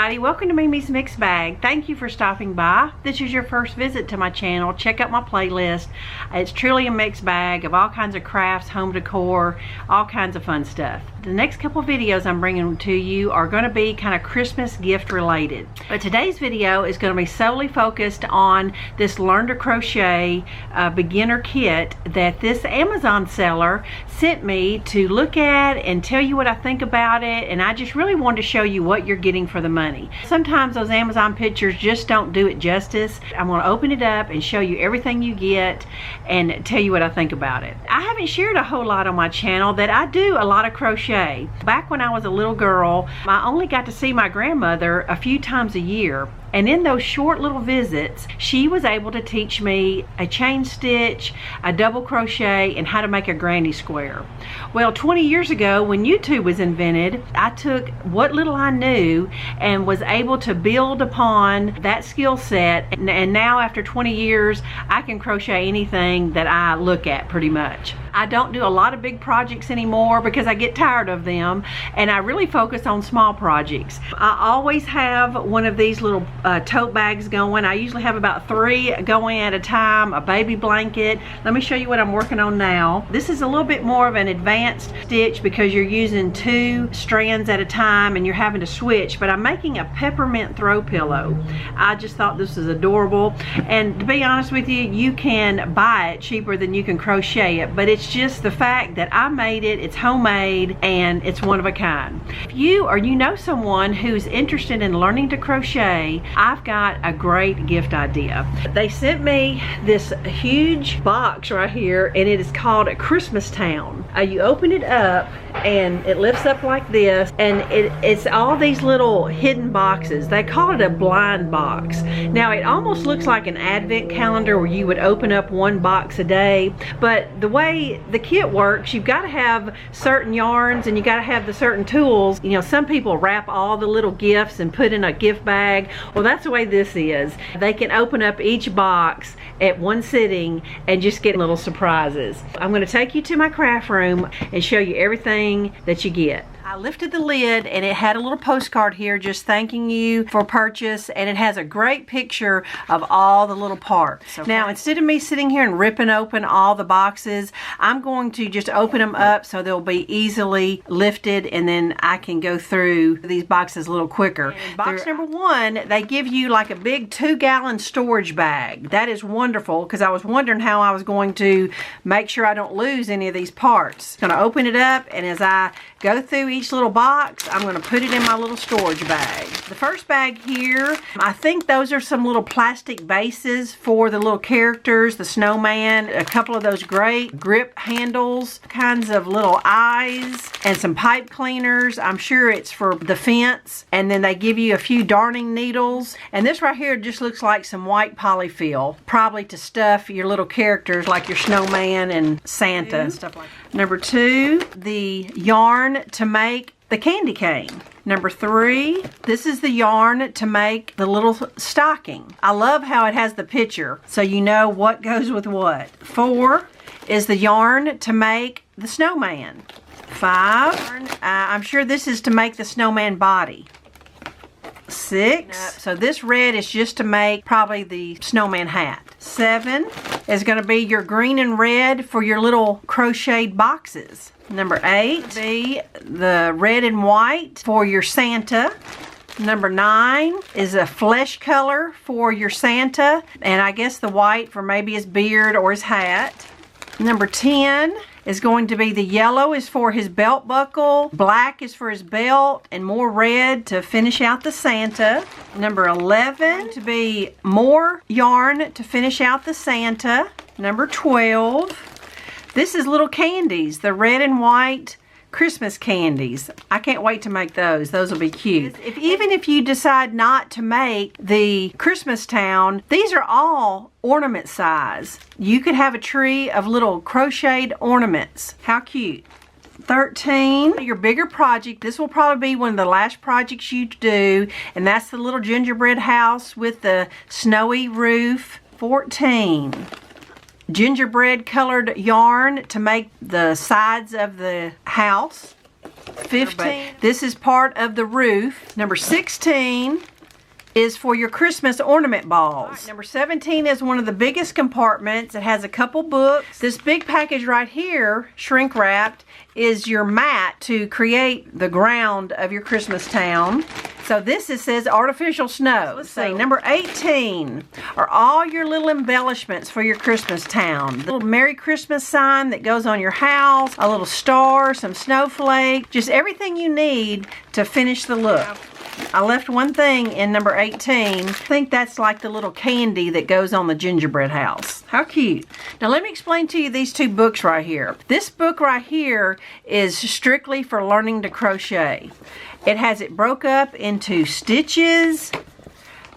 everybody, welcome to Mimi's Mixed Bag. Thank you for stopping by. If this is your first visit to my channel, check out my playlist. It's truly a mixed bag of all kinds of crafts, home decor, all kinds of fun stuff. The next couple videos I'm bringing to you are going to be kind of Christmas gift related. But today's video is going to be solely focused on this Learn to Crochet beginner kit that this Amazon seller sent me to look at and tell you what I think about it. And I just really wanted to show you what you're getting for the money. Sometimes those Amazon pictures just don't do it justice. I'm going to open it up and show you everything you get and tell you what I think about it. I haven't shared a whole lot on my channel that I do a lot of crochet. Back when I was a little girl, I only got to see my grandmother a few times a year. And in those short little visits, she was able to teach me a chain stitch, a double crochet, and how to make a granny square. Well, 20 years ago, when YouTube was invented, I took what little I knew and was able to build upon that skill set. And now, after 20 years, I can crochet anything that I look at pretty much. I don't do a lot of big projects anymore because I get tired of them, and I really focus on small projects. I always have one of these little tote bags going. I usually have about 3 going at a time, a baby blanket. Let me show you what I'm working on now. This is a little bit more of an advanced stitch because you're using 2 strands at a time and you're having to switch, but I'm making a peppermint throw pillow. I just thought this was adorable, and to be honest with you, you can buy it cheaper than you can crochet it, but it's just the fact that I made it, it's homemade, and it's one of a kind. If you or you know someone who's interested in learning to crochet, I've got a great gift idea. They sent me this huge box right here, and it is called a Christmas Town. You open it up and it lifts up like this, and it's all these little hidden boxes. They call it a blind box. Now it almost looks like an advent calendar where you would open up 1 box a day, but the way the kit works, you've got to have certain yarns and you got to have the certain tools. You know, some people wrap all the little gifts and put in a gift bag. Well, that's the way this is. They can open up each box at one sitting and just get little surprises. I'm going to take you to my craft room and show you everything that you get. I lifted the lid and it had a little postcard here just thanking you for purchase, and it has a great picture of all the little parts. Okay. Now, instead of me sitting here and ripping open all the boxes, I'm going to just open them up so they'll be easily lifted, and then I can go through these boxes a little quicker. Box number 1, they give you like a big 2-gallon storage bag. That is wonderful because I was wondering how I was going to make sure I don't lose any of these parts. I'm going to open it up, and as I go through each little box, I'm going to put it in my little storage bag. The first bag here, I think those are some little plastic bases for the little characters, the snowman, a couple of those great grip handles, kinds of little eyes, and some pipe cleaners. I'm sure it's for the fence. And then they give you a few darning needles. And this right here just looks like some white polyfill, probably to stuff your little characters like your snowman and Santa and stuff like that. Number 2, the yarn to make the candy cane. Number 3, this is the yarn to make the little stocking. I love how it has the picture so you know what goes with what. 4 is the yarn to make the snowman. 5, I'm sure this is to make the snowman body. 6, so this red is just to make probably the snowman hat. 7 is going to be your green and red for your little crocheted boxes. Number 8 be the red and white for your Santa. Number 9 is a flesh color for your Santa, and I guess the white for maybe his beard or his hat. Number 10 is going to be the yellow is for his belt buckle, black is for his belt, and more red to finish out the Santa. Number 11 to be more yarn to finish out the Santa. Number 12, this is little candies, the red and white Christmas candies. I can't wait to make those. Those will be cute. Even if you decide not to make the Christmas Town, these are all ornament size. You could have a tree of little crocheted ornaments. How cute. 13, your bigger project. This will probably be one of the last projects you do, and that's the little gingerbread house with the snowy roof. 14, gingerbread colored yarn to make the sides of the house. 15. This is part of the roof. Number 16 is for your Christmas ornament balls. Right, number 17 is one of the biggest compartments. It has a couple books. This big package right here, shrink wrapped, is your mat to create the ground of your Christmas town. So this says artificial snow. Let's see, number 18 are all your little embellishments for your Christmas town. The little Merry Christmas sign that goes on your house, a little star, some snowflake, just everything you need to finish the look. I left one thing in number 18. I think that's like the little candy that goes on the gingerbread house. How cute. Now let me explain to you these two books right here. This book right here is strictly for learning to crochet. It has it broke up into stitches,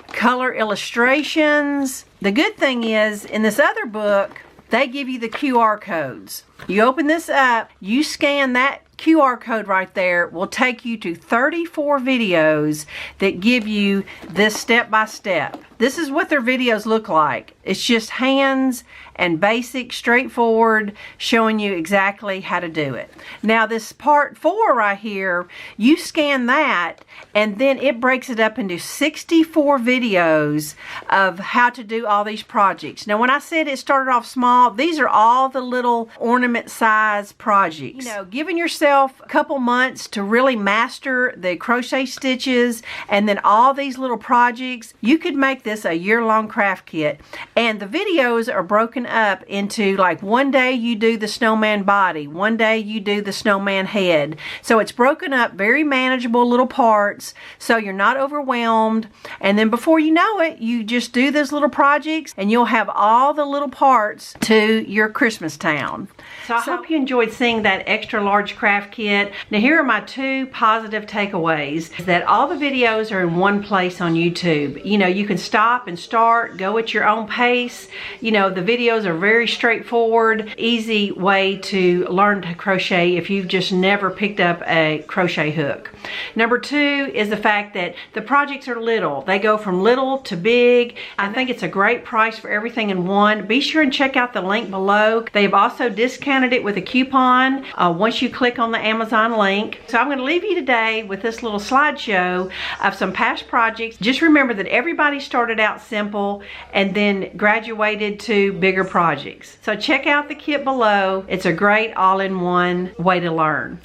color illustrations. The good thing is, in this other book, they give you the QR codes. You open this up, you scan that QR code right there, will take you to 34 videos that give you this step-by-step. This is what their videos look like. It's just hands and basic, straightforward, showing you exactly how to do it. Now this part 4 right here, you scan that and then it breaks it up into 64 videos of how to do all these projects. Now when I said it started off small, these are all the little ornament size projects. You know, giving yourself a couple months to really master the crochet stitches and then all these little projects, you could make this a year-long craft kit. And the videos are broken up into, like, one day you do the snowman body, one day you do the snowman head. So it's broken up very manageable little parts so you're not overwhelmed. And then before you know it, you just do those little projects and you'll have all the little parts to your Christmas town. So I hope you enjoyed seeing that extra large craft kit. Now here are my 2 positive takeaways. That all the videos are in one place on YouTube. You know, you can stop and start, go at your own pace. You know, the videos are very straightforward, easy way to learn to crochet if you've just never picked up a crochet hook. Number 2 is the fact that the projects are little. They go from little to big. I think it's a great price for everything in one. Be sure and check out the link below. They've also discounted it with a coupon once you click on the Amazon link. So I'm going to leave you today with this little slideshow of some past projects. Just remember that everybody started out simple and then graduated to bigger projects. So check out the kit below. It's a great all-in-one way to learn.